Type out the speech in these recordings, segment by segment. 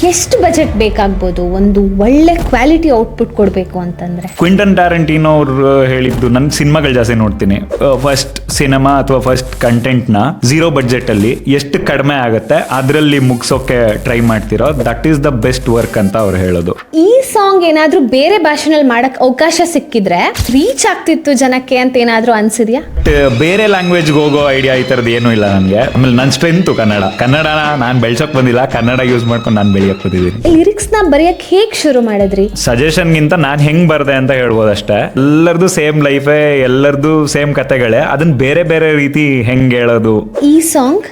ಎಷ್ಟು ಬಜೆಟ್ ಬೇಕಾಗ್ಬೋದು ಒಂದು ಒಳ್ಳೆ ಕ್ವಾಲಿಟಿ ಔಟ್ಪುಟ್ ಕೊಡಬೇಕು ಅಂತಂದ್ರೆ? ಕ್ವಿಂಟನ್ ಟ್ಯಾರಂಟಿನೋ ಅವ್ರು ಹೇಳಿದ್ದು, ನನ್ನ ಸಿನಿಮಾಗಳು ಜಾಸ್ತಿ ನೋಡ್ತೀನಿ, ಫಸ್ಟ್ ಸಿನಿಮಾ ಅಥವಾ ಫಸ್ಟ್ ಕಂಟೆಂಟ್ ನ 0 ಬಡ್ಜೆಟ್ ಅಲ್ಲಿ ಎಷ್ಟು ಕಡಿಮೆ ಆಗುತ್ತೆ ಅದರಲ್ಲಿ ಮುಗಿಸೋಕೆ ಟ್ರೈ ಮಾಡ್ತಿರೋ, that is the best work ಅಂತ ಅವ್ರು ಹೇಳೋದು. ಈ ಸಾಂಗ್ ಏನಾದ್ರೂ ಬೇರೆ ಭಾಷೆನಲ್ಲಿ ಮಾಡಕ್ ಅವಕಾಶ ಸಿಕ್ಕಿದ್ರೆ ರೀಚ್ ಆಗ್ತಿತ್ತು ಜನಕ್ಕೆ ಅಂತ ಏನಾದ್ರೂ ಅನ್ಸಿದ್ಯಾ? ಬೇರೆ ಲ್ಯಾಂಗ್ವೇಜ್ ಹೋಗೋ ಐಡಿಯಾ ಈ ತರದ್ದು ಏನೂ ಇಲ್ಲ ನನಗೆ. ಆಮೇಲೆ ನನ್ನ ಸ್ಟ್ರೆಂತ್ ಕನ್ನಡನ ನಾನು ಬೆಳ್ಸೋಕ್ ಬಂದಿಲ್ಲ, ಕನ್ನಡ ಯೂಸ್ ಮಾಡ್ಕೊಂಡು ನಾನು ಬೆಳೆಯಕ್ ಬಂದಿದ್ದೀನಿ. ಲಿರಿಕ್ಸ್ ನ ಬರೆಯಕ್ ಹೇಗ್ ಶುರು ಮಾಡಿದ್ರಿ? ಸಜೆಷನ್ ಗಿಂತ ನಾನು ಹೆಂಗ್ ಬರ್ದೆ ಅಂತ ಹೇಳ್ಬೋದು ಅಷ್ಟೇ. ಎಲ್ಲರದು ಸೇಮ್ ಲೈಫೇ, ಎಲ್ಲರದು ಸೇಮ್ ಕತೆಗಳೇ, ಅದನ್ನ ಬೇರೆ ಬೇರೆ ರೀತಿ ಹೆಂಗ್ ಹೇಳೋದು. ಈ ಸಾಂಗ್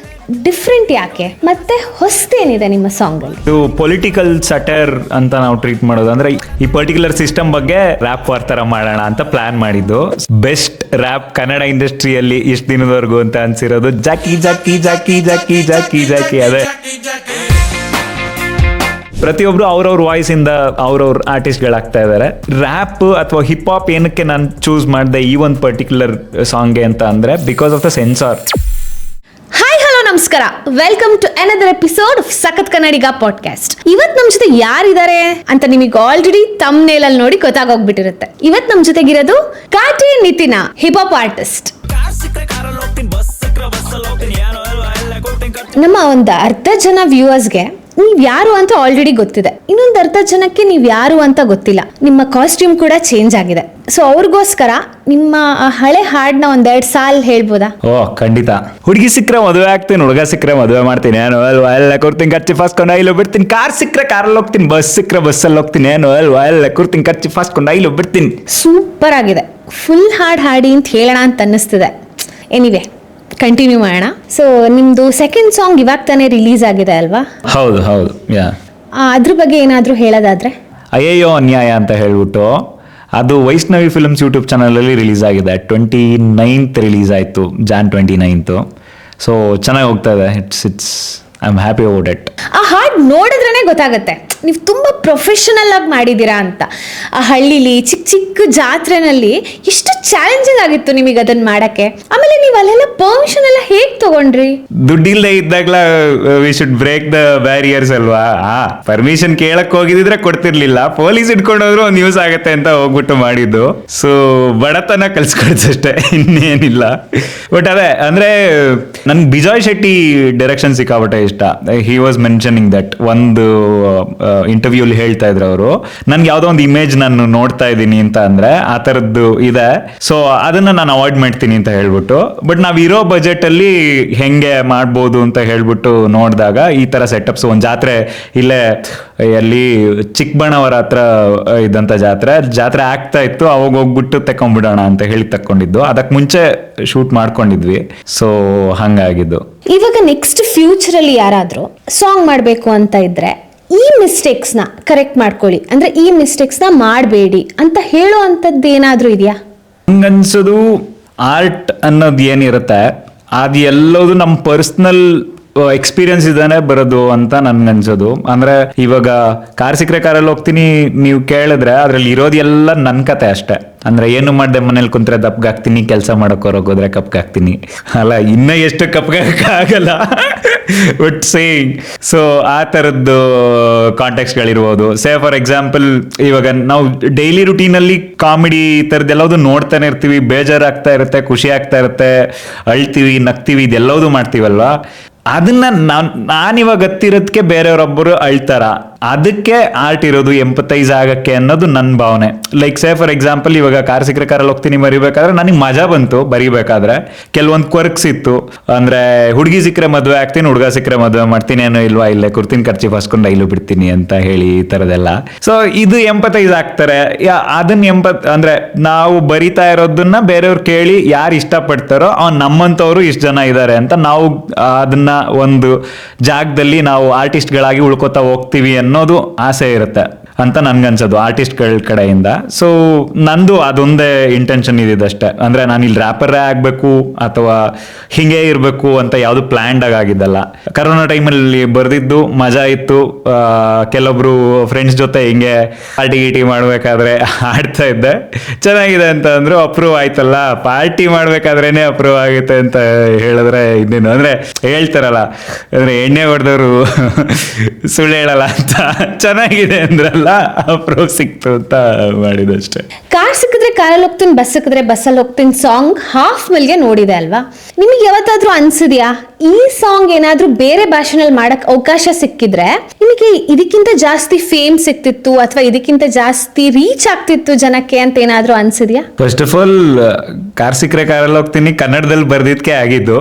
ಡಿಫ್ರೆಂಟ್ ಯಾಕೆ ಮತ್ತೆ ಹೊಸ್ತೇನಿದೆ ನಿಮ್ಮ ಸಾಂಗ್ ಅಲ್ಲಿ? ಇದು ಪೊಲಿಟಿಕಲ್ ಸಟೈರ್ ಅಂತ ನಾವು ಟ್ರೀಟ್ ಮಾಡೋದು. ಅಂದ್ರೆ ಈ ಪರ್ಟಿಕ್ಯುಲರ್ ಸಿಸ್ಟಮ್ ಬಗ್ಗೆ ರ್ಯಾಪ್ ವಾರ್ತರ ಮಾಡೋಣ ಅಂತ ಪ್ಲಾನ್ ಮಾಡಿದ್ದು. ಬೆಸ್ಟ್ ರ್ಯಾಪ್ ಕನ್ನಡ ಇಂಡಸ್ಟ್ರಿಯಲ್ಲಿ ಇಷ್ಟು ದಿನದವರೆಗೂ ಅಂತ ಅನ್ಸಿರೋದು ಜಾಕಿ ಜಾಕಿ ಜಾಕಿ ಜಾಕಿ ಜಾಕಿ ಜಾಕಿ. ಅದೇ ಪ್ರತಿಯೊಬ್ರು ಅವ್ರವ್ರ ವಾಯ್ಸ್ ಇಂದ ಅವ್ರವ್ರ ಆರ್ಟಿಸ್ಟ್ ಗಳಾಗ್ತಾ ಇದಾರೆ. ರ್ಯಾಪ್ ಅಥವಾ ಹಿಪ್ ಹಾಪ್ ಏನಕ್ಕೆ ನಾನು ಚೂಸ್ ಮಾಡಿದೆ ಈ ಒಂದು ಪರ್ಟಿಕ್ಯುಲರ್ ಸಾಂಗ್ಗೆ ಅಂತ ಅಂದ್ರೆ ಬಿಕಾಸ್ ಆಫ್ ದ ಸೆನ್ಸಾರ್. ನಮಸ್ಕಾರ, welcome to another episode of Sakath Kannadiga podcast. ಇವತ್ ನಮ್ ಜೊತೆ ಯಾರಿದ್ದಾರೆ ಅಂತ ನಿಮಗೆ ಆಲ್ರೆಡಿ ಥಂಬ್ನೇಲ್ ಅಲ್ಲಿ ನೋಡಿ ಗೊತ್ತಾಗೋಗ್ಬಿಟ್ಟಿರುತ್ತೆ. ಇವತ್ ನಮ್ ಜೊತೆಗಿರೋದು ಕಾಟಿ ನಿತಿನ, ಹಿಪ್ ಹಾಪ್ ಆರ್ಟಿಸ್ಟ್. ನಮ್ಮ ಒಂದು ಅರ್ಧ ಜನ ವ್ಯೂವರ್ಸ್ಗೆ ನೀವ್ ಯಾರು ಅಂತ ಆಲ್ರೆಡಿ ಗೊತ್ತಿದೆ, ಇನ್ನೊಂದು ಅರ್ಧ ಜನಕ್ಕೆ ನೀವ್ ಯಾರು ಅಂತ ಗೊತ್ತಿಲ್ಲ. ನಿಮ್ಮ ಕಾಸ್ಟ್ಯೂಮ್ ಕೂಡ ಚೇಂಜ್ ಆಗಿದೆ. ಸೊ ಅವ್ರಿಗೋಸ್ಕರ ನಿಮ್ಮ ಹಳೆ ಹಾಡ್ನ 1-2 ಸಾಲ್ ಹೇಳ್ಬೋದಾ? ಓ ಖಂಡಿತ. ಹುಡುಗಿ ಸಿಕ್ಕರೆ ಮದುವೆ ಆಗ್ತೀನಿ, ಹುಡುಗ ಸಿಕ್ಕರೆ ಮದುವೆ ಮಾಡ್ತೀನಿ, ಏನು ಅಲ್ವಾ ಎಲ್ಲ ಕೊಡ್ತೀನಿ, ಖರ್ಚು ಫಾಸ್ಕೊಂಡು ಐಲು ಬಿಡ್ತೀನಿ. ಕಾರ್ ಸಿಕ್ಕರೆ ಕಾರಲ್ಲಿ ಹೋಗ್ತೀನಿ, ಬಸ್ ಸಿಕ್ಕರೆ ಬಸ್ಸಲ್ಲಿ ಹೋಗ್ತೀನಿ, ಏನು ಅಲ್ವಾ ಎಲ್ಲ ಕೊಡ್ತೀನಿ, ಖರ್ಚು ಫಾಸ್ಕೊಂಡು ಐಲು ಬಿಡ್ತೀನಿ. ಸೂಪರ್ ಆಗಿದೆ. ಫುಲ್ ಹಾಡ್ ಹಾಡಿ ಅಂತ ಹೇಳೋಣ ಅಂತ ಅನ್ನಿಸ್ತಿದೆ. ಎನಿವೆ ಕಂಟಿನ್ಯೂ ಮಾಡೋಣ. ಸೊ ನಿಮ್ದು ಸೆಕೆಂಡ್ ಸಾಂಗ್ ಇವಾಗ ತಾನೇ ರಿಲೀಸ್ ಆಗಿದೆ ಅಲ್ವಾ? ಹೌದು ಹೌದು. ಅದ್ರ ಬಗ್ಗೆ ಏನಾದರೂ ಹೇಳೋದಾದ್ರೆ? ಅಯ್ಯಯ್ಯೋ ಅನ್ಯಾಯ ಅಂತ ಹೇಳ್ಬಿಟ್ಟು ಅದು ವೈಷ್ಣವಿ ಫಿಲ್ಮ್ಸ್ ಯೂಟ್ಯೂಬ್ ಚಾನಲಲ್ಲಿ ರಿಲೀಸ್ ಆಗಿದೆ. 29th ರಿಲೀಸ್ ಆಯಿತು, Jan 29th. ಸೊ ಚೆನ್ನಾಗಿ ಹೋಗ್ತಾ ಇದೆ. It's I am happy about it. ಆ ಹಾಡ್ ನೋಡಿದ್ರೇ ಗೊತ್ತಾಗುತ್ತೆ ನೀವು ತುಂಬಾ ಪ್ರೊಫೆಷನಲ್ ಆಗಿ ಮಾಡಿದ್ದೀರಾ ಅಂತ. ಆ ಹಳ್ಳಿಲಿ ಚಿಕ್ಕ ಚಿಕ್ಕ ಜಾತ್ರೆನಲ್ಲಿ ಎಷ್ಟು ಚಾಲೆಂಜಿಂಗ್ ಆಗಿತ್ತು ನಿಮಗೆ ಅದನ್ನ ಮಾಡಕ್ಕೆ. ಆಮೇಲೆ ನೀವು ಅಲ್ಲೆಲ್ಲ ಪರ್ಮಿಷನ್ ಎಲ್ಲ ಹೇಗ್ ತಗೊಂಡ್ರಿ? ದುಡ್ಡಿಲ್ಲದೆ ಇದ್ದಾಗಲ we should break the barriers ಅಲ್ವಾ. ಪರ್ಮಿಷನ್ ಕೇಳಕ್ ಹೋಗಿದ್ರೆ ಕೊಡ್ತಿರ್ಲಿಲ್ಲ, ಪೊಲೀಸ್ ಇಟ್ಕೊಂಡೋದ್ರು ಒಂದು ನ್ಯೂಸ್ ಆಗತ್ತೆ ಅಂತ ಹೋಗ್ಬಿಟ್ಟು ಮಾಡಿದ್ದು. ಸೊ ಬಡತನ ಕಲ್ಸ್ಕೊಡ್ತಷ್ಟೇ, ಇನ್ನೇನಿಲ್ಲ. ಬಟ್ ಅದೇ ಅಂದ್ರೆ ನನ್ ಬಿಜಾಯ್ ಶೆಟ್ಟಿ ಡೈರೆಕ್ಷನ್ ಸಿಕ್ಕಾಪಟ್ಟೆ ಇಷ್ಟ. ಹಿ ವಾಸ್ ಮೆನ್ಷನಿಂಗ್ ದಟ್ ಒಂದು ಇಂಟರ್ವ್ಯೂ ಅಲ್ಲಿ ಹೇಳ್ತಾ ಇದ್ರು ಅವರು, ನನ್ಗೆ ಯಾವ್ದೋ ಒಂದು ಇಮೇಜ್ ನಾನು ನೋಡ್ತಾ ಇದ್ದೀನಿ ಅಂತ ಅಂದ್ರೆ ಆ ತರದ್ದು ಇದೆ, ಸೊ ಅದನ್ನ ನಾನು ಅವಾಯ್ಡ್ ಮಾಡ್ತೀನಿ ಅಂತ ಹೇಳ್ಬಿಟ್ಟು. ಬಟ್ ನಾವ್ ಇರೋ ಬಜೆಟ್ ಅಲ್ಲಿ ಹೆಂಗೆ ಮಾಡ್ಬೋದು ಅಂತ ಹೇಳ್ಬಿಟ್ಟು ನೋಡಿದಾಗ ಈ ತರ ಸೆಟಪ್ಸ್, ಒಂದ್ ಜಾತ್ರೆ ಇಲ್ಲೇ ಅಲ್ಲಿ ಚಿಕ್ಕಬಣ್ಣವರ ಹತ್ರ ಇದ್ದಂತ ಜಾತ್ರೆ ಆಗ್ತಾ ಇತ್ತು, ಅವಾಗ ಹೋಗ್ಬಿಟ್ಟು ತಕೊಂಡ್ಬಿಡೋಣ ಅಂತ ಹೇಳಿ ತಕೊಂಡಿದ್ದು. ಅದಕ್ಕೆ ಮುಂಚೆ ಶೂಟ್ ಮಾಡ್ಕೊಂಡಿದ್ವಿ, ಸೊ ಹಂಗಾಗಿದ್ದು. ಇವಾಗ ನೆಕ್ಸ್ಟ್ ಫ್ಯೂಚರ್ ಅಲ್ಲಿ ಯಾರಾದ್ರೂ ಸಾಂಗ್ ಮಾಡ್ಬೇಕು ಅಂತ ಇದ್ರೆ ಈ ಮಿಸ್ಟೇಕ್ಸ್ ನ ಕರೆಕ್ಟ್ ಮಾಡ್ಕೊಳ್ಳಿ, ಅಂದ್ರೆ ಈ ಮಿಸ್ಟೇಕ್ಸ್ ನ ಮಾಡಬೇಡಿ ಅಂತ ಹೇಳೋ ಅಂತದ್ದು ಏನಾದ್ರೂ ಇದೆಯಾ? ಹಂಗನ್ಸೋದು ಆರ್ಟ್ ಅನ್ನೋದು ಏನಿರುತ್ತೆ ಅದು ಎಲ್ಲೋದು ನಮ್ಮ ಪರ್ಸನಲ್ ಎಕ್ಸ್ಪೀರಿಯನ್ಸ್ ಇದಾನೆ ಬರೋದು ಅಂತ ನನ್ಗನ್ಸೋದು. ಅಂದ್ರೆ ಇವಾಗ ಕಾರ್ ಸಿಕ್ಕರೆ ಕಾರಲ್ಲಿ ಹೋಗ್ತೀನಿ ನೀವು ಕೇಳಿದ್ರೆ ಅದ್ರಲ್ಲಿ ಇರೋದು ಎಲ್ಲ ನನ್ನ ಕತೆ ಅಷ್ಟೇ. ಅಂದ್ರೆ ಏನು ಮಾಡ್ದೆ, ಮನೇಲಿ ಕುಂತ್ರೆ ದಪ್ಗಾಗ್ತೀನಿ, ಕೆಲಸ ಮಾಡಕ್ ಹೊರಗೋದ್ರೆ ಕಪ್ಗಾಗ್ತೀನಿ. ಅಲ್ಲ, ಇನ್ನ ಎಷ್ಟು ಕಪ್ಗಾಗಲ್ಲ, ಬಟ್ ಸೇಯಿಂಗ್. ಸೊ ಆ ತರದ್ದು ಕಾಂಟೆಕ್ಸ್ಟ್ ಗಳಿರ್ಬೋದು. ಸೇ ಫಾರ್ ಎಕ್ಸಾಂಪಲ್ ಇವಾಗ ನಾವು ಡೈಲಿ ರುಟೀನ್ ಅಲ್ಲಿ ಕಾಮಿಡಿ ಈ ತರದ್ದೆಲ್ಲದು ನೋಡ್ತಾನೆ ಇರ್ತೀವಿ, ಬೇಜಾರಾಗ್ತಾ ಇರುತ್ತೆ, ಖುಷಿ ಆಗ್ತಾ ಇರುತ್ತೆ, ಅಳ್ತೀವಿ, ನಗ್ತೀವಿ, ಇದೆಲ್ಲದು ಮಾಡ್ತೀವಲ್ವಾ. ಅದನ್ನ ನಾನಿವಾಗ ಗೊತ್ತಿರೋದಕ್ಕೆ ಬೇರೆಯವರೊಬ್ಬರು ಅಳ್ತಾರ, ಅದಕ್ಕೆ ಆರ್ಟ್ ಇರೋದು, ಎಂಪತೈಸ್ ಆಗಕ್ಕೆ ಅನ್ನೋದು ನನ್ನ ಭಾವನೆ. ಲೈಕ್ ಸೇ ಫಾರ್ ಎಕ್ಸಾಂಪಲ್ ಇವಾಗ ಕಾರ್ ಸಿಕ್ಕರೆ ಕಾರಲ್ಲಿ ಹೋಗ್ತೀನಿ ಬರಿಬೇಕಾದ್ರೆ ನನಗೆ ಮಜಾ ಬಂತು ಬರಿಬೇಕಾದ್ರೆ. ಕೆಲವೊಂದು ಕ್ವರ್ಕ್ಸ್ ಇತ್ತು, ಅಂದ್ರೆ ಹುಡುಗಿ ಸಿಕ್ಕರೆ ಮದುವೆ ಆಗ್ತೀನಿ, ಹುಡುಗ ಸಿಕ್ಕರೆ ಮದುವೆ ಮಾಡ್ತೀನಿ, ಏನೋ ಇಲ್ವಾ, ಇಲ್ಲೇ ಕುರ್ತೀನಿ, ಖರ್ಚಿ ಫಾಸ್ಕೊಂಡು ಐಲು ಬಿಡ್ತೀನಿ ಅಂತ ಹೇಳಿ ಈ ತರದೆಲ್ಲ. ಸೊ ಇದು ಎಂಪತೈಸ್ ಆಗ್ತಾರೆ. ಅದನ್ನ ಅಂದ್ರೆ ನಾವು ಬರಿತಾ ಇರೋದನ್ನ ಬೇರೆಯವ್ರು ಕೇಳಿ ಯಾರು ಇಷ್ಟಪಡ್ತಾರೋ ನಮ್ಮಂತವ್ರು ಇಷ್ಟು ಜನ ಇದ್ದಾರೆ ಅಂತ ನಾವು ಅದನ್ನ ಒಂದು ಜಾಗದಲ್ಲಿ ನಾವು ಆರ್ಟಿಸ್ಟ್ಗಳಾಗಿ ಉಳ್ಕೋತಾ ಹೋಗ್ತೀವಿ ಅನ್ನೋದು ಆಸೆ ಇರುತ್ತೆ. ಅಂತ ನನ್ಗನ್ಸೋದು ಆರ್ಟಿಸ್ಟ್ಗಳ ಕಡೆಯಿಂದ. ಸೊ ನಂದು ಅದೊಂದೇ ಇಂಟೆನ್ಷನ್ ಇದಿದ್ದಷ್ಟೇ. ಅಂದ್ರೆ ನಾನು ಇಲ್ಲಿ ರ್ಯಾಪರೇ ಆಗ್ಬೇಕು ಅಥವಾ ಹಿಂಗೆ ಇರಬೇಕು ಅಂತ ಯಾವುದು ಪ್ಲಾನ್ಡ್ ಆಗಿದ್ದಲ್ಲ. ಕರೋನಾ ಟೈಮಲ್ಲಿ ಬರ್ದಿದ್ದು ಮಜಾ ಇತ್ತು. ಕೆಲವೊಬ್ರು ಫ್ರೆಂಡ್ಸ್ ಜೊತೆ ಹಿಂಗೆ ಪಾರ್ಟಿ ಗೀಟಿ ಮಾಡ್ಬೇಕಾದ್ರೆ ಆಡ್ತಾ ಇದ್ದೆ. ಚೆನ್ನಾಗಿದೆ ಅಂತ ಅಂದ್ರು, ಅಪ್ರೂವ್ ಆಯ್ತಲ್ಲ, ಪಾರ್ಟಿ ಮಾಡ್ಬೇಕಾದ್ರೇನೆ ಅಪ್ರೂವ್ ಆಗುತ್ತೆ ಅಂತ ಹೇಳಿದ್ರೆ ಇನ್ನೇನು. ಅಂದ್ರೆ ಹೇಳ್ತಾರಲ್ಲ, ಅಂದ್ರೆ ಎಣ್ಣೆ ಹೊಡೆದವರು ಸುಳ್ಳು ಹೇಳಲ್ಲ ಅಂತ, ಚೆನ್ನಾಗಿದೆ ಅಂದ್ರಲ್ಲ, ಅಪ್ರೂವ್ ಸಿಕ್ತು ಅಂತ ಮಾಡಿದಷ್ಟೇ. ಕಾರ್ ಸಿಕ್ಕಿದ್ರೆ ಕಾರಲ್ಲಿ ಹೋಗ್ತೀನಿ, ಬಸ್ ಸಿಕ್ಕಿದ್ರೆ ಬಸ್ಸಲ್ಲಿ ಹೋಗ್ತೀನಿ ಸಾಂಗ್ ಹಾಫ್ ಮಲ್ಗೆ ನೋಡಿದೆ ಅಲ್ವಾ? ನಿಮಗೆ ಯಾವತ್ತಾದ್ರೂ ಅನ್ಸಿದ್ಯಾ ಈ ಸಾಂಗ್ ಏನಾದ್ರೂ ಬೇರೆ ಭಾಷೆನಲ್ಲಿ ಮಾಡಕ್ ಅವಕಾಶ ಸಿಕ್ಕಿದ್ರೆ ನಿಮಗೆ ಇದಕ್ಕಿಂತ ಜಾಸ್ತಿ ಫೇಮ್ ಸಿಕ್ತಿತ್ತು ಅಥವಾ ಇದಕ್ಕಿಂತ ಜಾಸ್ತಿ ರೀಚ್ ಆಗ್ತಿತ್ತು ಜನಕ್ಕೆ ಅಂತ ಏನಾದ್ರೂ ಅನ್ಸಿದ್ಯಾ? ಫಸ್ಟ್ ಆಫ್ ಆಲ್ ಕಾರ್ ಸಿಕ್ಕರೆ ಕಾರಲ್ಲಿ ಹೋಗ್ತೀನಿ ಕನ್ನಡದಲ್ಲಿ ಬರ್ದಿದ್ಕೆ ಆಗಿದ್ದು.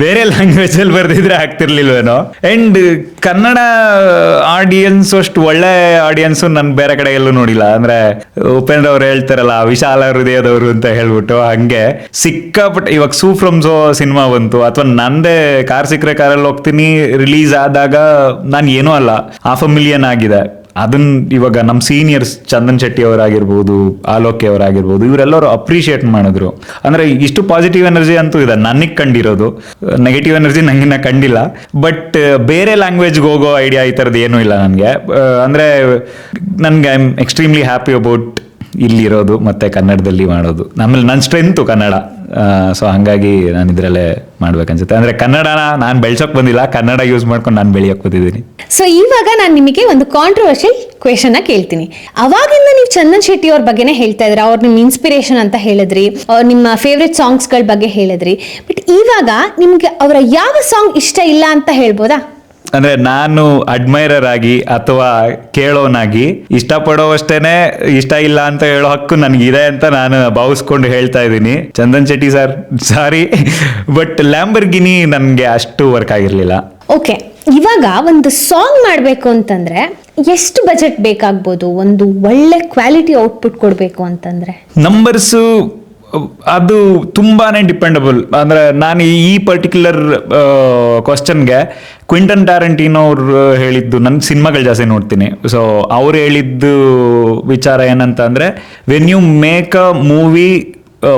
ಬೇರೆ ಲ್ಯಾಂಗ್ವೇಜ್ ಅಲ್ಲಿ ಬರ್ದಿದ್ರೆ ಆಗ್ತಿರ್ಲಿಲ್ವೇನೋ. ಅಂಡ್ ಕನ್ನಡ ಆಡಿಯನ್ಸ್ ಅಷ್ಟು ಒಳ್ಳೆ ಆಡಿಯನ್ಸ್ ನಾನು ಬೇರೆ ಕಡೆ ಎಲ್ಲೂ ನೋಡಿಲ್ಲ. ಅಂದ್ರೆ ಉಪೇಂದ್ರ ಅವ್ರು ಹೇಳ್ತಾರಲ್ಲ ವಿಶಾಲ ಹೃದಯದವರು ಅಂತ ಹೇಳ್ಬಿಟ್ಟು, ಹಂಗೆ ಸಿಕ್ಕಾಪಟ್ಟೆ ಇವಾಗ ಸೂ ಫ್ರಮ್ ಸೋ ಸಿನಿಮಾ ಬಂತು, ಅಥವಾ ನಂದೇ ಕಾರ್ ಸಿಕ್ಕರೆ ಕಾರಲ್ಲಿ ಹೋಗ್ತೀನಿ ರಿಲೀಸ್ ಆದಾಗ ನಾನು ಏನೂ ಅಲ್ಲ, 500,000 ಆಗಿದೆ. ಅದನ್ನ ಇವಾಗ ನಮ್ಮ ಸೀನಿಯರ್ಸ್ ಚಂದನ್ ಶೆಟ್ಟಿ ಅವರಾಗಿರ್ಬೋದು, ಆಲೋಕೆ ಅವರಾಗಿರ್ಬೋದು, ಇವರೆಲ್ಲರೂ ಅಪ್ರಿಷಿಯೇಟ್ ಮಾಡಿದ್ರು. ಅಂದ್ರೆ ಇಷ್ಟು ಪಾಸಿಟಿವ್ ಎನರ್ಜಿ ಅಂತೂ ಇದೆ ನನಗೆ ಕಂಡಿರೋದು. ನೆಗೆಟಿವ್ ಎನರ್ಜಿ ನಂಗಿನ್ನ ಕಂಡಿಲ್ಲ. ಬಟ್ ಬೇರೆ ಲ್ಯಾಂಗ್ವೇಜ್ಗೆ ಹೋಗೋ ಐಡಿಯಾ ಈ ಥರದ್ದು ಏನೂ ಇಲ್ಲ ನನಗೆ. ಅಂದ್ರೆ ನನ್ಗೆ I am extremely happy about ಇಲ್ಲಿರೋದು ಮತ್ತೆ ಕನ್ನಡದಲ್ಲಿ ಮಾಡೋದು. ಆಮೇಲೆ ನನ್ನ ಸ್ಟ್ರೆಂತು ಕನ್ನಡ. ಸೊ ಹಂಗಾಗಿ ನಾನು ಇದರಲ್ಲೇ ಮಾಡ್ಬೇಕನ್ಸುತ್ತೆ. ಅಂದ್ರೆ ಕನ್ನಡನ ನಾನು ಬೆಳ್ಸೋಕ್ ಬಂದಿಲ್ಲ, ಕನ್ನಡ ಯೂಸ್ ಮಾಡ್ಕೊಂಡು ನಾನು ಬೆಳೆಯೋಕೆ ಬಂದಿದ್ದೀನಿ. ಸೊ ಇವಾಗ ನಾನು ನಿಮಗೆ ಒಂದು ಕಾಂಟ್ರವರ್ಷಿಯಲ್ ಕ್ವೆಶನ್ ಕೇಳ್ತೀನಿ. ಅವಾಗಿಂದ ನೀವು ಚಂದನ್ ಶೆಟ್ಟಿ ಅವ್ರ ಬಗ್ಗೆನೇ ಹೇಳ್ತಾ ಇದ್ರಿ, ಅವ್ರು ನಿಮ್ಮ ಇನ್ಸ್ಪಿರೇಷನ್ ಅಂತ ಹೇಳಿದ್ರಿ, ನಿಮ್ಮ ಫೇವ್ರೆಟ್ ಸಾಂಗ್ಸ್ಗಳ ಬಗ್ಗೆ ಹೇಳಿದ್ರಿ. ಬಟ್ ಇವಾಗ ನಿಮ್ಗೆ ಅವರ ಯಾವ ಸಾಂಗ್ ಇಷ್ಟ ಇಲ್ಲ ಅಂತ ಹೇಳ್ಬೋದಾ? ಅಂದ್ರೆ ನಾನು ಅಡ್ಮೈರರ್ ಆಗಿ ಅಥವಾ ಕೇಳೋನಾಗಿ ಇಷ್ಟಪಡೋವಷ್ಟೇನೆ ಇಷ್ಟ ಇಲ್ಲ ಅಂತ ಹೇಳೋ ಹಕ್ಕು ನನಗಿದೆ ಅಂತ ನಾನು ಭಾವಿಸ್ಕೊಂಡು ಹೇಳ್ತಾ ಇದ್ದೀನಿ. Chandan Shetty sir sorry, but Lamborghini ನನಗೆ ಅಷ್ಟು ವರ್ಕ್ ಆಗಿರ್ಲಿಲ್ಲ. ಓಕೆ, ಇವಾಗ ಒಂದು ಸಾಂಗ್ ಮಾಡಬೇಕು ಅಂತಂದ್ರೆ ಎಷ್ಟು ಬಜೆಟ್ ಬೇಕಾಗ್ಬೋದು ಒಂದು ಒಳ್ಳೆ ಕ್ವಾಲಿಟಿ ಔಟ್ಪುಟ್ ಕೊಡಬೇಕು ಅಂತಂದ್ರೆ? ನಂಬರ್ಸು ಅದು ತುಂಬಾನೇ ಡಿಪೆಂಡಬಲ್. ಅಂದ್ರೆ ನಾನು ಈ ಪರ್ಟಿಕ್ಯುಲರ್ ಕ್ವಶನ್ಗೆ ಕ್ವಿಂಟನ್ ಟ್ಯಾರಂಟಿನೋ ಅವ್ರು ಹೇಳಿದ್ದು, ನನ್ನ ಸಿನಿಮಾಗಳು ಜಾಸ್ತಿ ನೋಡ್ತೀನಿ. ಸೊ ಅವ್ರು ಹೇಳಿದ್ದು ವಿಚಾರ ಏನಂತ ಅಂದ್ರೆ, when you make a movie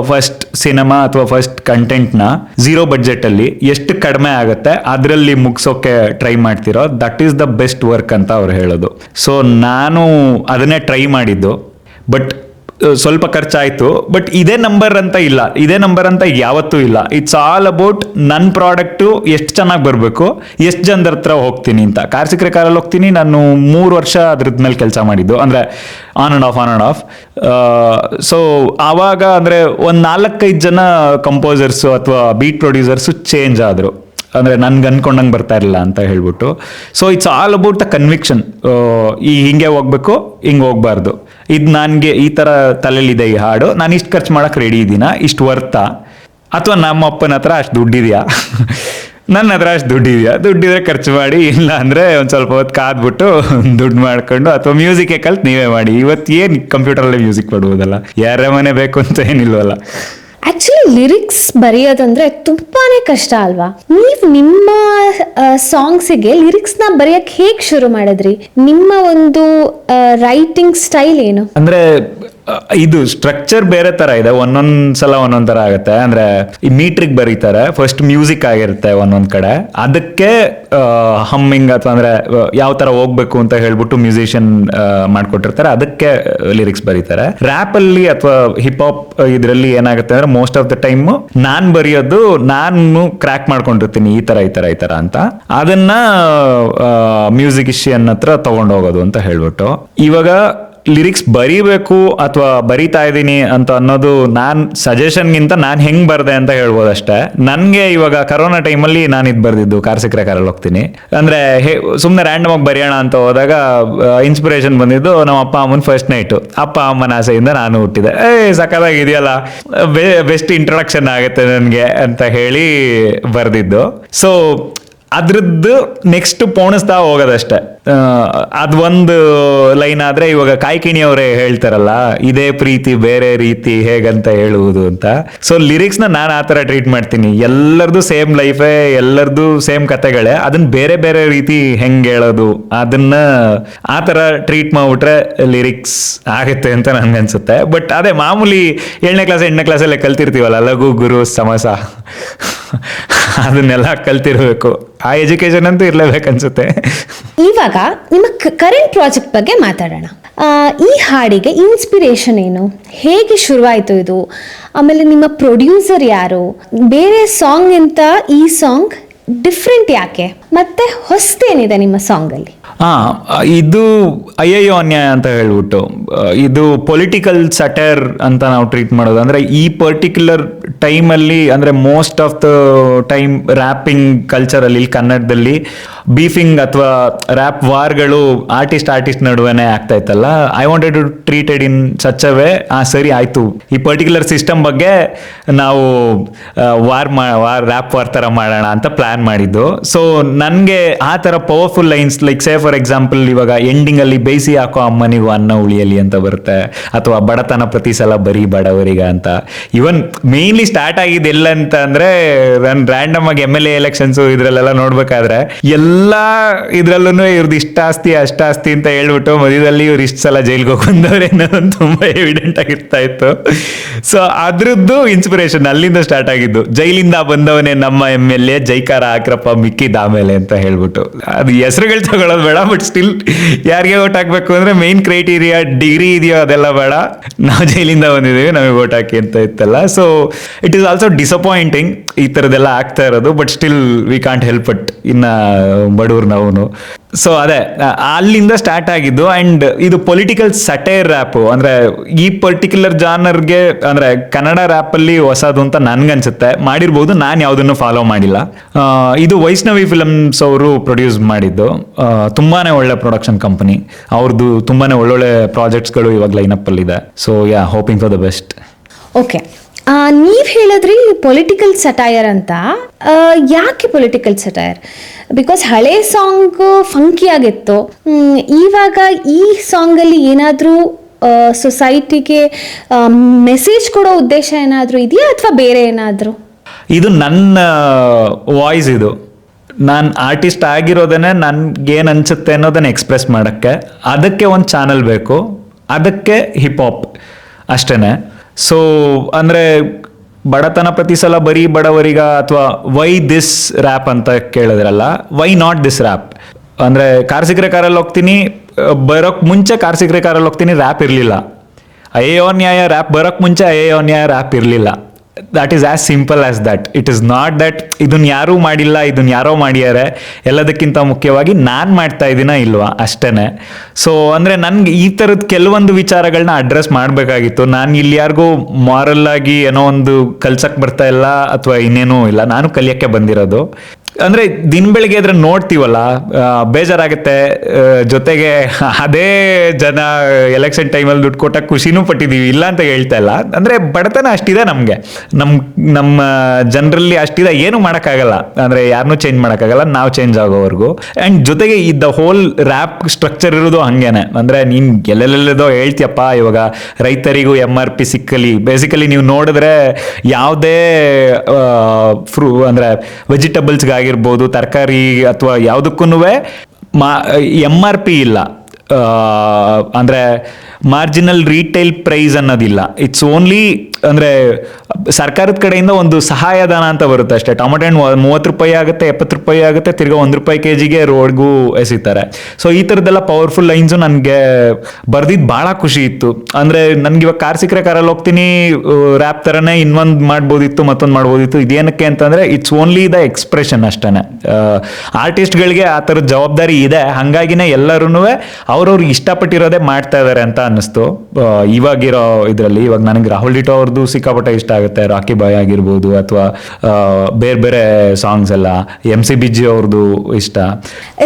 first cinema ಅಥವಾ ಫಸ್ಟ್ ಕಂಟೆಂಟ್ನ 0 ಬಡ್ಜೆಟಲ್ಲಿ ಎಷ್ಟು ಕಡಿಮೆ ಆಗುತ್ತೆ ಅದರಲ್ಲಿ ಮುಗಿಸೋಕೆ ಟ್ರೈ ಮಾಡ್ತಿರೋ, that is the best work ಅಂತ ಅವ್ರು ಹೇಳೋದು. ಸೊ ನಾನು ಅದನ್ನೇ ಟ್ರೈ ಮಾಡಿದ್ದು. ಬಟ್ ಸ್ವಲ್ಪ ಖರ್ಚಾಯಿತು. ಬಟ್ ಇದೇ ನಂಬರ್ ಅಂತ ಇಲ್ಲ, ಇದೇ ನಂಬರ್ ಅಂತ ಯಾವತ್ತೂ ಇಲ್ಲ. ಇಟ್ಸ್ ಆಲ್ ಅಬೌಟ್ ನನ್ನ ಪ್ರಾಡಕ್ಟು ಎಷ್ಟು ಚೆನ್ನಾಗಿ ಬರಬೇಕು, ಎಷ್ಟು ಜನರ ಹತ್ರ ಹೋಗ್ತೀನಿ ಅಂತ. ಕಾರ್ ಸಿಕ್ಕರೆ ಕಾರಲ್ಲಿ ಹೋಗ್ತೀನಿ ನಾನು 3 ವರ್ಷ ಅದ್ರದ್ದು ಮೇಲೆ ಕೆಲಸ ಮಾಡಿದ್ದು, ಅಂದರೆ ಆನ್ ಆ್ಯಂಡ್ ಆಫ್. ಸೊ ಆವಾಗ ಅಂದರೆ ಒಂದು 4-5 ಜನ ಕಂಪೋಸರ್ಸು ಅಥವಾ ಬೀಟ್ ಪ್ರೊಡ್ಯೂಸರ್ಸು ಚೇಂಜ್ ಆದರು. ಅಂದರೆ ನನ್ಗೆ ಅನ್ಕೊಂಡಂಗೆ ಬರ್ತಾ ಇರಲಿಲ್ಲ ಅಂತ ಹೇಳ್ಬಿಟ್ಟು. So it's all about the conviction. ಈ ಹಿಂಗೆ ಹೋಗ್ಬೇಕು, ಹಿಂಗೆ ಹೋಗ್ಬಾರ್ದು, ಇದು ನನಗೆ ಈ ಥರ ತಲೆಯಲ್ಲಿದೆ ಈ ಹಾಡು, ನಾನು ಇಷ್ಟು ಖರ್ಚು ಮಾಡೋಕೆ ರೆಡಿ ಇದ್ದೀನಾ, ಇಷ್ಟು ವರ್ತಾ, ಅಥವಾ ನಮ್ಮ ಅಪ್ಪನ ಹತ್ರ ಅಷ್ಟು ದುಡ್ಡಿದೆಯಾ, ನನ್ನ ಹತ್ರ ಅಷ್ಟು ದುಡ್ಡಿದ್ರೆ ಖರ್ಚು ಮಾಡಿ, ಇಲ್ಲ ಅಂದರೆ ಒಂದು ಸ್ವಲ್ಪ ಹೊತ್ತು ಕಾದ್ಬಿಟ್ಟು ದುಡ್ಡು ಮಾಡ್ಕೊಂಡು, ಅಥವಾ ಮ್ಯೂಸಿಕ್ಕೆ ಕಲ್ತು ನೀವೇ ಮಾಡಿ. ಇವತ್ತು ಏನು ಕಂಪ್ಯೂಟರಲ್ಲೇ ಮ್ಯೂಸಿಕ್ ಮಾಡ್ಬೋದಲ್ಲ, ಯಾರ ಮನೆ ಬೇಕು ಅಂತ ಏನಿಲ್ವಲ್ಲ. ಆಕ್ಚುಲಿ ಲಿರಿಕ್ಸ್ ಬರೆಯೋದಂದ್ರೆ ತುಂಬಾನೇ ಕಷ್ಟ ಅಲ್ವಾ? ನೀವು ನಿಮ್ಮ ಸಾಂಗ್ಸಿಗೆ ಲಿರಿಕ್ಸ್ನ ಬರೆಯಕ್ಕೆ ಹೇಗೆ ಶುರು ಮಾಡಿದ್ರಿ? ನಿಮ್ಮ ಒಂದು ರೈಟಿಂಗ್ ಸ್ಟೈಲ್ ಏನು? ಅಂದ್ರೆ ಇದು ಸ್ಟ್ರಕ್ಚರ್ ಬೇರೆ ತರ ಇದೆ, ಒಂದೊಂದ್ಸಲ ಒಂದೊಂದ್ ತರ ಆಗುತ್ತೆ. ಅಂದ್ರೆ ಈ ಮೀಟ್ರಿಗೆ ಬರೀತಾರೆ, ಫಸ್ಟ್ ಮ್ಯೂಸಿಕ್ ಆಗಿರುತ್ತೆ ಒಂದೊಂದ್ ಕಡೆ, ಅದಕ್ಕೆ ಹಮ್ಮಿಂಗ್ ಅಥವಾ ಅಂದ್ರೆ ಯಾವ ತರ ಹೋಗ್ಬೇಕು ಅಂತ ಹೇಳ್ಬಿಟ್ಟು ಮ್ಯೂಸಿಷಿಯನ್ ಮಾಡ್ಕೊಟ್ಟಿರ್ತಾರೆ, ಅದಕ್ಕೆ ಲಿರಿಕ್ಸ್ ಬರೀತಾರೆ. ರ್ಯಾಪ್ ಅಲ್ಲಿ ಅಥವಾ ಹಿಪ್ ಹಾಪ್ ಇದರಲ್ಲಿ ಏನಾಗುತ್ತೆ ಅಂದ್ರೆ ಮೋಸ್ಟ್ ಆಫ್ ದ ಟೈಮ್ ನಾನ್ ಬರೆಯೋದು, ನಾನು ಕ್ರ್ಯಾಕ್ ಮಾಡ್ಕೊಂಡಿರ್ತೀನಿ ಈ ತರ ಅಂತ, ಅದನ್ನ ಮ್ಯೂಸಿಷಿಯನ್ ಹತ್ರ ತಗೊಂಡು ಹೋಗೋದು ಅಂತ ಹೇಳ್ಬಿಟ್ಟು. ಇವಾಗ ಲಿರಿಕ್ಸ್ ಬರೀಬೇಕು ಅಥವಾ ಬರೀತಾ ಇದ್ದೀನಿ ಅಂತ ಅನ್ನೋದು ನಾನು ಸಜೆಷನ್ಗಿಂತ ನಾನು ಹೆಂಗ್ ಬರ್ದೆ ಅಂತ ಹೇಳ್ಬೋದು ಅಷ್ಟೇ. ನನಗೆ ಇವಾಗ ಕರೋನಾ ಟೈಮಲ್ಲಿ ನಾನು ಇದು ಬರ್ದಿದ್ದು ಕಾರ್ ಸಿಕ್ಕರೆ ಕಾರಲ್ಲಿ ಹೋಗ್ತೀನಿ ಅಂದ್ರೆ ಸುಮ್ಮನೆ ರ್ಯಾಂಡಮ್ ಆಗಿ ಬರೆಯೋಣ ಅಂತ ಹೋದಾಗ ಇನ್ಸ್ಪಿರೇಷನ್ ಬಂದಿದ್ದು ನಮ್ಮ ಅಪ್ಪ ಅಮ್ಮನ ಫಸ್ಟ್ ನೈಟು. ಅಪ್ಪ ಅಮ್ಮನ ಆಸೆಯಿಂದ ನಾನು ಹುಟ್ಟಿದೆ, ಸಖತ್ತಾಗಿದೆಯಲ್ಲ, ಬೆಸ್ಟ್ ಇಂಟ್ರೊಡಕ್ಷನ್ ಆಗುತ್ತೆ ನನಗೆ ಅಂತ ಹೇಳಿ ಬರ್ದಿದ್ದು. ಸೊ ಅದ್ರದ್ದು ನೆಕ್ಸ್ಟ್ ಪೋಣಿಸ್ತಾ ಹೋಗೋದಷ್ಟೇ. ಅದೊಂದು ಲೈನ್ ಆದ್ರೆ ಇವಾಗ ಕಾಯ್ಕಿಣಿ ಅವರೇ ಹೇಳ್ತಾರಲ್ಲ, ಇದೇ ಪ್ರೀತಿ ಬೇರೆ ರೀತಿ ಹೇಗಂತ ಹೇಳುವುದು ಅಂತ. ಸೊ ಲಿರಿಕ್ಸ್ ನಾನು ಆ ತರ ಟ್ರೀಟ್ ಮಾಡ್ತೀನಿ. ಎಲ್ಲರದು ಸೇಮ್ ಲೈಫೇ, ಎಲ್ಲರದು ಸೇಮ್ ಕತೆಗಳೇ, ಅದನ್ನ ಬೇರೆ ಬೇರೆ ರೀತಿ ಹೆಂಗ್ ಹೇಳೋದು ಅದನ್ನ ಆ ತರ ಟ್ರೀಟ್ ಮಾಡ್ಬಿಟ್ರೆ ಲಿರಿಕ್ಸ್ ಆಗುತ್ತೆ ಅಂತ ನನ್ಗನ್ಸುತ್ತೆ. ಬಟ್ ಅದೇ ಮಾಮೂಲಿ 7ನೇ ಕ್ಲಾಸ್ 8ನೇ ಕ್ಲಾಸಲ್ಲೇ ಕಲ್ತಿರ್ತೀವಲ್ಲ, ಲಘು ಗುರು ಸಮಾಸ ಅದನ್ನೆಲ್ಲ ಕಲ್ತಿರ್ಬೇಕು. ಆ ಎಜುಕೇಶನ್ ಅಂತೂ ಇರ್ಲೇಬೇಕನ್ಸುತ್ತೆ. ಇವಾಗ ನಿಮ್ಮ ಕರೆಂಟ್ ಪ್ರಾಜೆಕ್ಟ್ ಬಗ್ಗೆ ಮಾತಾಡೋಣ. ಈ ಹಾಡಿಗೆ ಇನ್ಸ್ಪಿರೇಷನ್ ಏನು, ಹೇಗೆ ಶುರುವಾಯಿತು ಇದು, ಆಮೇಲೆ ನಿಮ್ಮ ಪ್ರೊಡ್ಯೂಸರ್ ಯಾರು, ಬೇರೆ ಸಾಂಗ್ ಅಂತ ಈ ಸಾಂಗ್ ಡಿಫ್ರೆಂಟ್ ಯಾಕೆ, ಮತ್ತೆ ಹೊಸ್ತೇನಿದೆ ನಿಮ್ಮ ಸಾಂಗಲ್ಲಿ? ಇದು ಅಯ್ಯಯ್ಯೋ ಅನ್ಯಾಯ ಅಂತ ಹೇಳ್ಬಿಟ್ಟು, ಇದು ಪೊಲಿಟಿಕಲ್ ಸಟೈರ್ ಅಂತ ನಾವು ಟ್ರೀಟ್ ಮಾಡೋದು. ಅಂದ್ರೆ ಈ ಪರ್ಟಿಕ್ಯುಲರ್ ಟೈಮಲ್ಲಿ, ಅಂದ್ರೆ most of the time rapping ಕಲ್ಚರಲ್ಲಿ ಕನ್ನಡದಲ್ಲಿ ಬೀಫಿಂಗ್ ಅಥವಾ ರ್ಯಾಪ್ ವಾರ್ಗಳು ಆರ್ಟಿಸ್ಟ್ ನಡುವೆನೆ ಆಗ್ತಾ ಇತ್ತಲ್ಲ. I wanted to treated in such a way, ಸರಿ ಆಯ್ತು, ಈ ಪರ್ಟಿಕ್ಯುಲರ್ ಸಿಸ್ಟಮ್ ಬಗ್ಗೆ ನಾವು ರ್ಯಾಪ್ ವಾರ್ ತರ ಮಾಡೋಣ ಅಂತ ಪ್ಲಾನ್ ಮಾಡಿದ್ದು. ಸೊ ನನಗೆ ಆ ತರ powerful lines like say for example, ಇವಾಗ ಎಂಡಿಂಗ್ ಅಲ್ಲಿ ಬೇಯಿಸಿ ಹಾಕೋ ಅಮ್ಮನಿಗೂ ಅನ್ನ ಉಳಿಯಲಿ ಅಂತ ಬರುತ್ತೆ, ಅಥವಾ ಬಡತನ ಪ್ರತಿ ಸಲ ಬರೀ ಬಡವರಿಗ ಅಂತ. ಇವನ್ ಮೇನ್ಲಿ ಸ್ಟಾರ್ಟ್ ಆಗಿದ್ದು ಎಲ್ಲ ಅಂತ ಅಂದ್ರೆ, ನಾನು ರ್ಯಾಂಡಮ್ ಆಗಿ MLA ಎಲೆಕ್ಷನ್ಸ್ ಇದ್ರಲ್ಲೆಲ್ಲ ನೋಡ್ಬೇಕಾದ್ರೆ ಎಲ್ಲಾ ಇದ್ರಲ್ಲೂ ಇವ್ರದ್ದು ಇಷ್ಟ ಆಸ್ತಿ ಅಷ್ಟ ಆಸ್ತಿ ಅಂತ ಹೇಳ್ಬಿಟ್ಟು ಮಧ್ಯದಲ್ಲಿ ಇವ್ರು ಇಷ್ಟು ಸಲ ಜೈಲ್ಗೆ ಹೋಗ್ಬಂದವ್ರೆ ಅನ್ನೋದು ತುಂಬಾ ಎವಿಡೆಂಟ್ ಆಗಿರ್ತಾ ಇತ್ತು. ಸೊ ಅದ್ರದ್ದು ಇನ್ಸ್ಪಿರೇಷನ್ ಅಲ್ಲಿಂದ ಸ್ಟಾರ್ಟ್ ಆಗಿದ್ದು. ಜೈಲಿಂದ ಬಂದವನೇ ನಮ್ಮ MLA, ಜೈಕಾರ ಹಾಕ್ರಪ್ಪ ಮಿಕ್ಕಿದ ಆಮೇಲೆ ಅಂತ ಹೇಳ್ಬಿಟ್ಟು. ಅದು ಹೆಸರುಗಳು ತಗೊಳ್ಳೋದು ಬೇಡ, ಬಟ್ ಸ್ಟಿಲ್ ಯಾರಿಗೆ ವೋಟ್ ಹಾಕ್ಬೇಕು ಅಂದ್ರೆ ಮೇನ್ ಕ್ರೈಟೀರಿಯಾ ಡಿಗ್ರಿ ಇದೆಯೋ ಅದೆಲ್ಲ ಬೇಡ, ನಾವು ಜೈಲಿಂದ ಬಂದಿದ್ದೀವಿ ನಮಗೆ ವೋಟ್ ಹಾಕಿ ಅಂತ ಇತ್ತಲ್ಲ. So it is also disappointing ಈ ಥರದ್ದೆಲ್ಲ ಆಗ್ತಾ ಇರೋದು, but still we can't help it, ಇನ್ನ ಬಡವ್ರು ನಾವು. ಸೊ ಅದೇ ಅಲ್ಲಿಂದ ಸ್ಟಾರ್ಟ್ ಆಗಿದ್ದು. ಅಂಡ್ ಇದು ಪೊಲಿಟಿಕಲ್ ಸಟೈರ್ ರ್ಯಾಪ್, ಅಂದ್ರೆ ಈ ಪರ್ಟಿಕ್ಯುಲರ್ ಜಾನರ್ಗೆ ಅಂದ್ರೆ ಕನ್ನಡ ರ್ಯಾಪ್ ಅಲ್ಲಿ ಹೊಸದು ಅಂತ ನನ್ಗನ್ಸುತ್ತೆ. ಮಾಡಿರ್ಬೋದು, ನಾನು ಯಾವುದನ್ನು ಫಾಲೋ ಮಾಡಿಲ್ಲ. ಇದು ವೈಷ್ಣವಿ ಫಿಲಮ್ಸ್ ಅವರು ಪ್ರೊಡ್ಯೂಸ್ ಮಾಡಿದ್ದು, ತುಂಬಾನೇ ಒಳ್ಳೆ ಪ್ರೊಡಕ್ಷನ್ ಕಂಪನಿ ಅವ್ರದ್ದು. ತುಂಬಾನೇ ಒಳ್ಳೊಳ್ಳೆ ಪ್ರಾಜೆಕ್ಟ್ಸ್ಗಳು ಇವಾಗ ಲೈನಪ್ ಅಲ್ಲಿ ಇದೆ. So yeah, hoping for the best. Okay, ನೀವು ಹೇಳಿದ್ರಿ ಪೊಲಿಟಿಕಲ್ ಸಟೈರ್ ಅಂತ. ಯಾಕೆ ಪೊಲಿಟಿಕಲ್ ಸಟೈರ್? ಬಿಕಾಸ್ ಹಳೆ ಸಾಂಗ್ ಫಂಕಿ ಆಗಿತ್ತು, ಇವಾಗ ಈ ಸಾಂಗಲ್ಲಿ ಏನಾದರೂ ಸೊಸೈಟಿಗೆ ಮೆಸೇಜ್ ಕೊಡೋ ಉದ್ದೇಶ ಏನಾದರೂ ಇದೆಯಾ, ಅಥವಾ ಬೇರೆ ಏನಾದರೂ? ಇದು ನನ್ನ ವಾಯ್ಸ್, ಇದು ನಾನು ಆರ್ಟಿಸ್ಟ್ ಆಗಿರೋದನ್ನೇ ನನ್ಗೇನು ಅನ್ಸುತ್ತೆ ಅನ್ನೋದನ್ನ ಎಕ್ಸ್ಪ್ರೆಸ್ ಮಾಡೋಕ್ಕೆ. ಅದಕ್ಕೆ ಒಂದು ಚಾನಲ್ ಬೇಕು, ಅದಕ್ಕೆ ಹಿಪ್ ಹಾಪ್ ಅಷ್ಟೇ. ಸೊ ಅಂದರೆ ಬಡತನ ಪ್ರತಿ ಸಲ ಬರೀ ಬಡವರಿಗ, ಅಥವಾ ವೈ ದಿಸ್ ರ್ಯಾಪ್ ಅಂತ ಕೇಳಿದ್ರಲ್ಲ, ವೈ ನಾಟ್ ದಿಸ್ ರ್ಯಾಪ್? ಅಂದರೆ ಕಾರ್ ಸಿಕ್ಕರೆ ಕಾರಲ್ಲಿ ಹೋಗ್ತೀನಿ, ಬರೋಕ್ಕೆ ಮುಂಚೆ ಕಾರ್ ಸಿಕ್ಕರೆ ಕಾರಲ್ಲಿ ಹೋಗ್ತೀನಿ ರ್ಯಾಪ್ ಇರಲಿಲ್ಲ. ಅಯ್ಯೋ ನ್ಯಾಯ ರ್ಯಾಪ್ ಬರೋಕ್ಕೆ ಮುಂಚೆ ಅಯ್ಯೋ ನ್ಯಾಯ ರ್ಯಾಪ್ ಇರಲಿಲ್ಲ. That is as simple as that. It is not that ಇದನ್ನ ಯಾರೂ ಮಾಡಿಲ್ಲ, ಇದನ್ನ ಯಾರೋ ಮಾಡ್ಯಾರೆ. ಎಲ್ಲದಕ್ಕಿಂತ ಮುಖ್ಯವಾಗಿ ನಾನು ಮಾಡ್ತಾ ಇದ್ದೀನ ಇಲ್ವಾ ಅಷ್ಟೇ. ಸೊ ಅಂದರೆ ನನ್ಗೆ ಈ ಥರದ ಕೆಲವೊಂದು ವಿಚಾರಗಳನ್ನ ಅಡ್ರೆಸ್ ಮಾಡಬೇಕಾಗಿತ್ತು. ನಾನು ಇಲ್ಲಿ ಯಾರಿಗೂ ಮಾರಲ್ ಆಗಿ ಏನೋ ಒಂದು ಕಲ್ಸಕ್ಕೆ ಬರ್ತಾ ಇಲ್ಲ ಅಥವಾ ಇನ್ನೇನೂ ಇಲ್ಲ, ನಾನು ಕಲಿಯೋಕ್ಕೆ ಬಂದಿರೋದು. ಅಂದರೆ ದಿನ ಬೆಳಿಗ್ಗೆ ಅದ್ರ ನೋಡ್ತೀವಲ್ಲ, ಬೇಜಾರಾಗುತ್ತೆ. ಜೊತೆಗೆ ಅದೇ ಜನ ಎಲೆಕ್ಷನ್ ಟೈಮಲ್ಲಿ ದುಡ್ಡು ಕೊಟ್ಟಾಗ ಖುಷಿನೂ ಪಟ್ಟಿದ್ದೀವಿ, ಇಲ್ಲ ಅಂತ ಹೇಳ್ತಾ ಇಲ್ಲ. ಅಂದರೆ ಬಡತನ ಅಷ್ಟಿದೆ ನಮಗೆ, ನಮ್ಮ ಜನರಲ್ಲಿ ಅಷ್ಟಿದೆ, ಏನು ಮಾಡೋಕ್ಕಾಗಲ್ಲ. ಅಂದರೆ ಯಾರನ್ನೂ ಚೇಂಜ್ ಮಾಡೋಕ್ಕಾಗಲ್ಲ, ನಾವು ಚೇಂಜ್ ಆಗೋವರೆಗೂ. ಆ್ಯಂಡ್ ಜೊತೆಗೆ ದ ಹೋಲ್ ರ್ಯಾಪ್ ಸ್ಟ್ರಕ್ಚರ್ ಇರೋದು ಹಾಗೇನೆ. ಅಂದರೆ ನೀನು ಎಲ್ಲೆಲ್ಲೆಲ್ಲದೋ ಹೇಳ್ತೀಯಪ್ಪ, ಇವಾಗ ರೈತರಿಗೂ MRP ಸಿಕ್ಕಲಿ. ಬೇಸಿಕಲಿ ನೀವು ನೋಡಿದ್ರೆ ಯಾವುದೇ ಅಂದರೆ ವೆಜಿಟಬಲ್ಸ್ಗಾಗಿರ್ಬೋದು, ತರಕಾರಿ ಅಥವಾ ಯಾವುದಕ್ಕೂ MRP ಇಲ್ಲ. ಅಂದರೆ ಮಾರ್ಜಿನಲ್ ರೀಟೇಲ್ ಪ್ರೈಸ್ ಅನ್ನೋದಿಲ್ಲ. ಇಟ್ಸ್ ಓನ್ಲಿ ಅಂದರೆ ಸರ್ಕಾರದ ಕಡೆಯಿಂದ ಒಂದು ಸಹಾಯಧನ ಅಂತ ಬರುತ್ತೆ ಅಷ್ಟೇ. ಟೊಮೆಟೊ ಹಣ್ಣು 30 ರೂಪಾಯಿ ಆಗುತ್ತೆ, 70 ರೂಪಾಯಿ ಆಗುತ್ತೆ, ತಿರ್ಗಾ 1 ರೂಪಾಯಿ kg ರೋಡ್ಗೂ ಎಸಿತಾರೆ. ಸೊ ಈ ಥರದ್ದೆಲ್ಲ ಪವರ್ಫುಲ್ ಲೈನ್ಸು ನನಗೆ ಬರ್ದಿದ್ದು ಭಾಳ ಖುಷಿ ಇತ್ತು. ಅಂದರೆ ನನಗೆ ಇವಾಗ ಕಾರ್ ಸಿಕ್ಕರೆ ಕಾರಲ್ಲಿ ಹೋಗ್ತೀನಿ ರ್ಯಾಪ್ ಥರನೇ ಇನ್ನೊಂದು ಮಾಡ್ಬೋದಿತ್ತು, ಮತ್ತೊಂದು ಮಾಡ್ಬೋದಿತ್ತು. ಇದೇನಕ್ಕೆ ಅಂತಂದರೆ ಇಟ್ಸ್ ಓನ್ಲಿ ದ ಎಕ್ಸ್ಪ್ರೆಷನ್ ಅಷ್ಟೇ. ಆರ್ಟಿಸ್ಟ್ಗಳಿಗೆ ಆ ಥರದ ಜವಾಬ್ದಾರಿ ಇದೆ, ಹಾಗಾಗಿನೇ ಎಲ್ಲರೂ ಅವ್ರವ್ರಿಗೆ ಇಷ್ಟಪಟ್ಟಿರೋದೇ ಮಾಡ್ತಾ ಇದ್ದಾರೆ ಅಂತ ಅನ್ನಿಸ್ತು ಇವಾಗಿರೋ ಇದರಲ್ಲಿ. ಇವಾಗ ನನಗೆ ರಾಹುಲ್ ಡಿಟೋ ಅವ್ರದ್ದು ಸಿಕ್ಕಾಪಟ್ಟೆ ಇಷ್ಟ ಆಗುತ್ತೆ, ರಾಕಿ ಬಾಯ್ ಆಗಿರ್ಬೋದು, ಅಥವಾ ಬೇರೆ ಬೇರೆ ಸಾಂಗ್ಸ್ ಎಲ್ಲ MCBG ಅವ್ರದ್ದು ಇಷ್ಟ.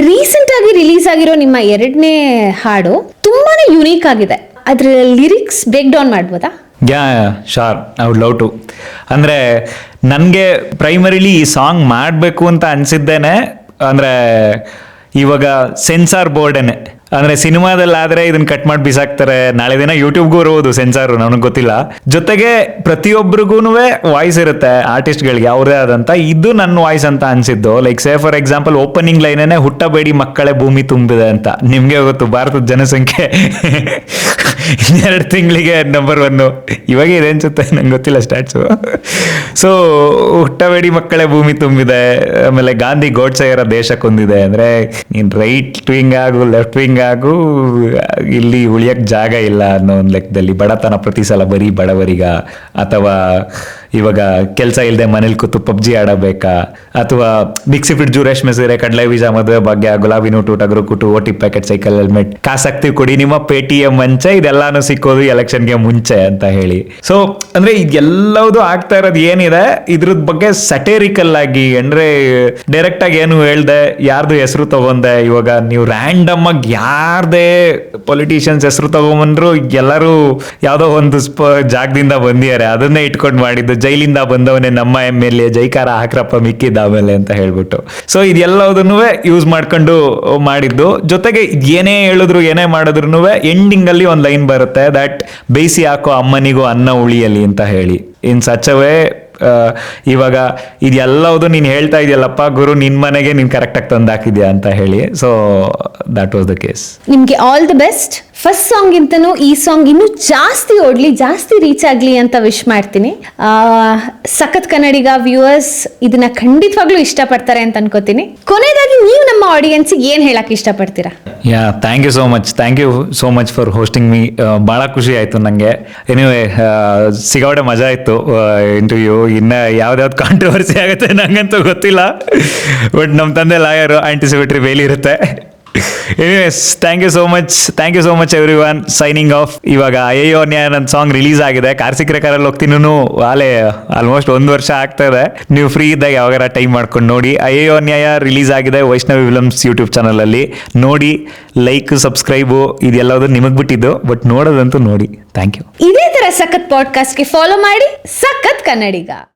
ರೀಸೆಂಟ್ ಆಗಿ ರಿಲೀಸ್ ಆಗಿರೋ ನಿಮ್ಮ 2ನೇ ಹಾಡು ತುಂಬಾನೇ ಯುನೀಕ್ ಆಗಿದೆ. ಅದ್ರ ಲಿರಿಕ್ಸ್ ಬ್ರೇಕ್ ಡೌನ್ ಮಾಡ್ಬೋದಾ? ಯಾ Shah, I would love to. ಅಂದರೆ ನನಗೆ ಪ್ರೈಮರಿಲಿ ಈ ಸಾಂಗ್ ಮಾಡಬೇಕು ಅಂತ ಅನಿಸಿದ್ದೇನೆ. ಅಂದರೆ ಇವಾಗ ಸೆನ್ಸಾರ್ ಬೋರ್ಡೇನೆ, ಅಂದ್ರೆ ಸಿನಿಮಾದಲ್ಲಾದ್ರೆ ಇದನ್ನ ಕಟ್ ಮಾಡಿ ಬಿಸಾಕ್ತಾರೆ, ನಾಳೆ ದಿನ ಯೂಟ್ಯೂಬ್ಗೂ ಇರುವುದು ಸೆನ್ಸಾರ್, ನನಗೆ ಗೊತ್ತಿಲ್ಲ. ಜೊತೆಗೆ ಪ್ರತಿಯೊಬ್ಬರಿಗೂ ವಾಯ್ಸ್ ಇರುತ್ತೆ ಆರ್ಟಿಸ್ಟ್ಗಳಿಗೆ ಅವ್ರದೇ ಆದಂತ. ಇದು ನನ್ನ ವಾಯ್ಸ್ ಅಂತ ಅನ್ಸಿದ್ದು. Like say for example opening ಲೈನೇ ಹುಟ್ಟಬೇಡಿ ಮಕ್ಕಳೇ ಭೂಮಿ ತುಂಬಿದೆ ಅಂತ. ನಿಮ್ಗೆ ಗೊತ್ತು ಭಾರತದ ಜನಸಂಖ್ಯೆ 2 ತಿಂಗಳಿಗೆ ನಂಬರ್ 1 ಇವಾಗ ಇದೆ ಅನ್ಸುತ್ತೆ, ನಂಗೆ ಗೊತ್ತಿಲ್ಲ ಸ್ಟ್ಯಾಟ್ಸು. ಸೊ ಹುಟ್ಟಬೇಡಿ ಮಕ್ಕಳೇ ಭೂಮಿ ತುಂಬಿದೆ. ಆಮೇಲೆ ಗಾಂಧಿ ಗೋಡ್ಸೆಯರ ದೇಶ ಕೊಂದಿದೆ. ಅಂದ್ರೆ ನೀನ್ ರೈಟ್ ವಿಂಗ್ ಆಗು ಲೆಫ್ಟ್ ವಿಂಗ್ ಆಗು ಇಲ್ಲಿ ಉಳಿಯಕ್ ಜಾಗ ಇಲ್ಲ ಅನ್ನೋ ಒಂದು ಲೆಕ್ಕದಲ್ಲಿ. ಬಡತನ ಪ್ರತಿ ಸಲ ಬರೀ ಬಡವರಿಗ, ಅಥವಾ ಇವಾಗ ಕೆಲಸ ಇಲ್ಲದೆ ಮನೇಲಿ ಕೂತು ಪಬ್ಜಿ ಆಡಬೇಕಾ, ಅಥವಾ ಬಿಕ್ಸಿಫಿಟ್ ರೇಷ್ಮೆ ಸೀರೆ ಕಡಲೆ ಬೀಜ ಮದುವೆ ಭಾಗ್ಯ ಗುಲಾಬಿ ನೋಟು ಟಗರು ಕುಟು ಓಟಿ ಪ್ಯಾಕೆಟ್ ಸೈಕಲ್ ಹೆಲ್ಮೆಟ್ ಕಾಸಾಕ್ತಿ ಕೊಡಿ ನಿಮ್ಮ ಪೇಟಿಎಂ ಮಂಚೆ ಇದೆಲ್ಲಾನು ಸಿಕ್ಕೋದು ಎಲೆಕ್ಷನ್ಗೆ ಮುಂಚೆ ಅಂತ ಹೇಳಿ. ಸೊ ಅಂದ್ರೆ ಇದೆಲ್ಲವುದು ಆಗ್ತಾ ಇರೋದು ಏನಿದೆ ಇದ್ರದ್ ಬಗ್ಗೆ ಸಟೇರಿಕಲ್ ಆಗಿ, ಅಂದ್ರೆ ಡೈರೆಕ್ಟ್ ಆಗಿ ಏನು ಹೇಳ್ದೆ, ಯಾರ್ದು ಹೆಸರು ತಗೊಂಡೆ. ಇವಾಗ ನೀವು ರ್ಯಾಂಡಮ್ ಆಗಿ ಯಾರ್ದೇ ಪೊಲಿಟಿಷಿಯನ್ಸ್ ಹೆಸರು ತಗೊಂಡ್ಬಂದ್ರು ಎಲ್ಲರೂ ಯಾವ್ದೋ ಒಂದು ಜಾಗದಿಂದ ಬಂದಿದ್ದಾರೆ, ಅದನ್ನೇ ಇಟ್ಕೊಂಡು ಮಾಡಿದ್ದು. ಜೈಲಿಂದ ಬಂದವನೇ ನಮ್ಮ MLA, ಜೈಕಾರ ಹಾಕ್ರಪ್ಪ ಮಿಕ್ಕಿದ್ದ ಆಮೇಲೆ ಅಂತ ಹೇಳ್ಬಿಟ್ಟು. ಸೊ ಇದೆಲ್ಲದನ್ನು ಯೂಸ್ ಮಾಡ್ಕೊಂಡು ಮಾಡಿದ್ದು. ಜೊತೆಗೆ ಏನೇ ಹೇಳಿದ್ರು ಏನೇ ಮಾಡಿದ್ರು ಎಂಡಿಂಗ್ ಅಲ್ಲಿ ಒಂದು ಲೈನ್ ಬರುತ್ತೆ, ದಟ್ ಬೇಯಿಸಿ ಹಾಕೋ ಅಮ್ಮನಿಗೂ ಅನ್ನ ಉಳಿಯಲಿ ಅಂತ ಹೇಳಿ. ಇನ್ ಸಚ್ ಅವೇ ಇವಾಗ ಇದೆಲ್ಲವುದು ನೀನು ಹೇಳ್ತಾ ಇದೆಯಲ್ಲಪ್ಪ ಗುರು, ನಿನ್ ಮನೆಗೆ ನೀನ್ ಕರೆಕ್ಟ್ ಆಗಿ ತಂದು ಹಾಕಿದ್ಯಾ ಅಂತ ಹೇಳಿ. So that was the case. ನಿಮ್ಗೆ all the best. First song ಇಂತನೂ ಈ ಸಾಂಗ್ ಇನ್ನೂ ಜಾಸ್ತಿ ಓಡ್ಲಿ, ಜಾಸ್ತಿ ರೀಚ್ ಆಗ್ಲಿ ಅಂತ ವಿಶ್ ಮಾಡ್ತೀನಿ. ಸಖತ್ ಕನ್ನಡಿಗ ವ್ಯೂವರ್ಸ್ ಇದನ್ನ ಖಂಡಿತವಾಗ್ಲೂ ಇಷ್ಟಪಡ್ತಾರೆ ಅಂತ ಅನ್ಕೋತೀನಿ. ಕೊನೆಯದಾಗಿ ನೀವು ನಮ್ಮ ಆಡಿಯನ್ಸ್ ಏನ್ ಹೇಳಕ್ ಇಷ್ಟಪಡ್ತೀರಾ? Yeah, thank you so much for hosting me. ಭಾಳ ಖುಷಿ ಆಯಿತು ನನಗೆ. ಎನಿವೆ ಸಿಗಾವಡೆ ಮಜಾ ಇತ್ತು ಇಂಟರ್ವ್ಯೂ. ಇನ್ನು ಯಾವ್ದಾವ್ದು ಕಾಂಟ್ರವರ್ಸಿ ಆಗುತ್ತೆ ನಂಗಂತೂ ಗೊತ್ತಿಲ್ಲ, ಬಟ್ ನಮ್ಮ ತಂದೆ ಲಾಯರು, ಆಂಟಿಸಿಪೇಟರಿ ಬೇಲಿ ಇರುತ್ತೆ. Anyways thank you so much everyone. Signing off. ಇವಾಗ ಅಯ್ಯೋ ಅನ್ಯಾಯ ನನ್ನ ಸಾಂಗ್ ರಿಲೀಸ್ ಆಗಿದೆ. ಕಾರ್ಸಿಕ್ರೆ ಕಾರಲ್ಲಿ ಹೋಗ್ತೀನೂ ಆಲ್ಮೋಸ್ಟ್ 1 ವರ್ಷ ಆಗ್ತಾ ಇದೆ. ನೀವು ಫ್ರೀ ಇದ್ದಾಗ ಯಾವಾಗಾರ ಟೈಮ್ ಮಾಡ್ಕೊಂಡು ನೋಡಿ. ಅಯ್ಯೋ ಅನ್ಯಾಯ ರಿಲೀಸ್ ಆಗಿದೆ ವೈಷ್ಣವಿ ಫಿಲಮ್ಸ್ ಯೂಟ್ಯೂಬ್ ಚಾನಲಲ್ಲಿ. ನೋಡಿ, ಲೈಕ್, ಸಬ್ಸ್ಕ್ರೈಬು ಇದೆಲ್ಲದು ನಿಮಗೆ ಬಿಟ್ಟಿದ್ದು, ಬಟ್ ನೋಡೋದಂತೂ ನೋಡಿ. Thank you. ಇದೇ ತರ ಸಖತ್ ಪಾಡ್ಕಾಸ್ಟ್ಗೆ ಫಾಲೋ ಮಾಡಿ. ಸಖತ್ ಕನ್ನಡಿಗ.